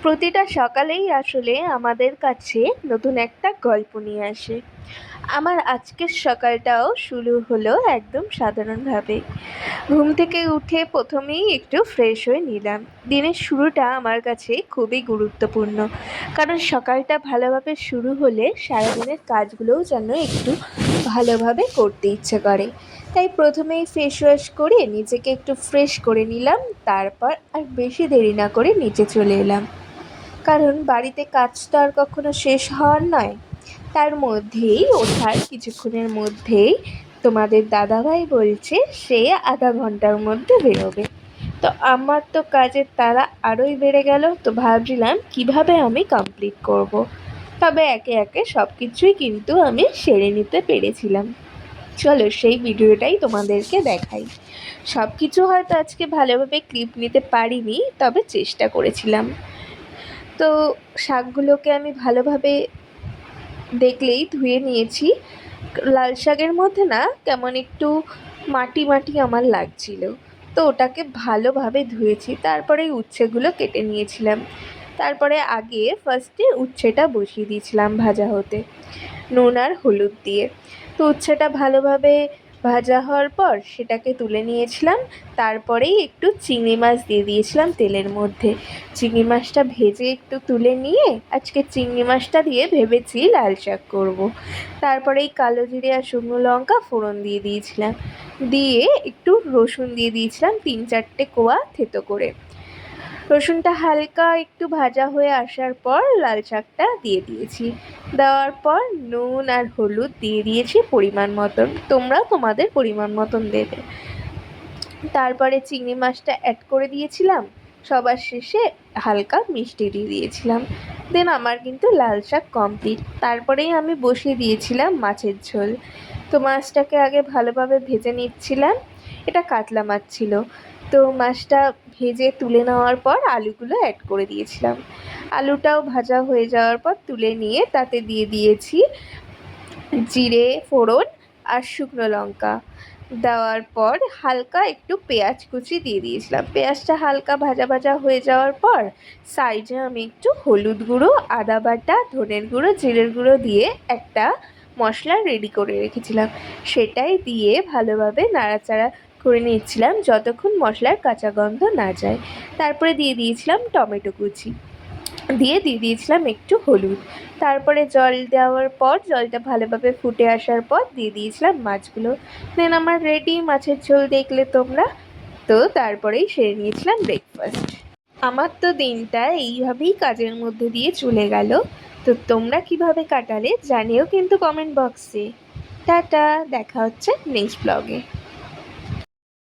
প্রতিটা সকালেই আসলে আমাদের কাছে নতুন একটা গল্প নিয়ে আসে। আমার আজকের সকালটাও শুরু হলো একদম সাধারণভাবে। ঘুম থেকে উঠে প্রথমেই একটু ফ্রেশ হয়ে নিলাম। দিনের শুরুটা আমার কাছে খুবই গুরুত্বপূর্ণ, কারণ সকালটা ভালোভাবে শুরু হলে সারাদিনের কাজগুলোও যেন একটু ভালোভাবে করতে ইচ্ছে করে। তাই প্রথমেই ফেস ওয়াশ করে নিজেকে একটু ফ্রেশ করে নিলাম, তারপর আর বেশি দেরি না করে নিচে চলে এলাম। কারণ বাড়িতে কাজ তো আর কখনো শেষ হওয়ার নয়। তার মধ্যেই ওঠার কিছুক্ষণের মধ্যেই তোমাদের দাদাভাই বলছে সে আধা ঘন্টার মধ্যে বেরোবে। তো আমার তো কাজের তাড়া আরোই বেড়ে গেল। তো ভাবছিলাম কিভাবে আমি কমপ্লিট করব। তবে একে একে সব কিছুই কিন্তু আমি সেরে নিতে পেরেছিলাম। চলো সেই ভিডিওটাই তোমাদেরকে দেখাই। সব কিছু হয়তো আজকে ভালোভাবে ক্লিপ নিতে পারিনি, তবে চেষ্টা করেছিলাম। তো শাকগুলোকে আমি ভালোভাবে দেখলেই ধুয়ে নিয়েছি। লাল শাকের মধ্যে না কেমন একটু মাটি মাটি আমার লাগছিল, তো ওটাকে ভালোভাবে ধুয়েছি। তারপরে উচ্ছেগুলো কেটে নিয়েছিলাম। তারপরে আগে ফার্স্টে উচ্ছেটা বসিয়ে দিয়েছিলাম ভাজা হতে নুন আর হলুদ দিয়ে। তো উচ্ছেটা ভালোভাবে ভাজা হওয়ার পর সেটাকে তুলে নিয়েছিলাম। তারপরেই একটু চিংড়ি মাছ দিয়ে দিয়েছিলাম তেলের মধ্যে। চিংড়ি মাছটা ভেজে একটু তুলে নিয়ে আজকে চিংড়ি মাছটা দিয়ে ভেবেছি লাল শাক করব। তারপরেই কালো জিরে আর শুকনো লঙ্কা ফোড়ন দিয়ে দিয়েছিলাম। দিয়ে একটু রসুন দিয়ে দিয়েছিলাম 3-4টে কোয়া থেতো করে। রসুনটা হালকা একটু ভাজা হয়ে আসার পর লাল শাকটা দিয়ে দিয়েছি। দেওয়ার পর নুন আর হলুদ দিয়ে দিয়েছি পরিমাণ মতন, তোমরা তোমাদের পরিমাণ মতন দেবে। তারপরে চিংড়ি মাছটা অ্যাড করে দিয়েছিলাম। সবার শেষে হালকা মিষ্টি দিয়ে দিয়েছিলাম। দেন আমার কিন্তু লাল শাক কমপ্লিট। তারপরেই আমি বসিয়ে দিয়েছিলাম মাছের ঝোল। তো মাছটাকে আগে ভালোভাবে ভেজে নিচ্ছিলাম। এটা কাতলা মাছ ছিল। তো মাছটা ভেজে তুলে নেওয়ার পর আলুগুলো অ্যাড করে দিয়েছিলাম। আলুটাও ভাজা হয়ে যাওয়ার পর তুলে নিয়ে তাতে দিয়ে দিয়েছি জিরে ফোড়ন আর শুকনো লঙ্কা। দেওয়ার পর হালকা একটু পেঁয়াজ কুচি দিয়ে দিয়েছিলাম। পেঁয়াজটা হালকা ভাজা ভাজা হয়ে যাওয়ার পর সাইডে আমি একটু হলুদ গুঁড়ো, আদা বাটা, ধনের গুঁড়ো, জিরের গুঁড়ো দিয়ে একটা মশলা রেডি করে রেখেছিলাম। সেটাই দিয়ে ভালোভাবে নাড়াচাড়া করে নিচ্ছিলাম যতক্ষণ মশলার কাঁচা গন্ধ না যায়। তারপরে দিয়ে দিয়েছিলাম টমেটো কুচি, দিয়ে দিয়েছিলাম একটু হলুদ। তারপরে জল দেওয়ার পর জলটা ভালোভাবে ফুটে আসার পর দিয়ে দিয়েছিলাম মাছগুলো। দেন আমার রেডি মাছের ঝোল, দেখলে তোমরা। তো তারপরেই সেরে নিয়েছিলাম ব্রেকফাস্ট। আমার তো দিনটা এইভাবেই কাজের মধ্যে দিয়ে চলে গেল। তো তোমরা কিভাবে কাটালে জানিও কিন্তু কমেন্ট বক্সে। টাটা, দেখা হচ্ছে নেক্সট ব্লগে।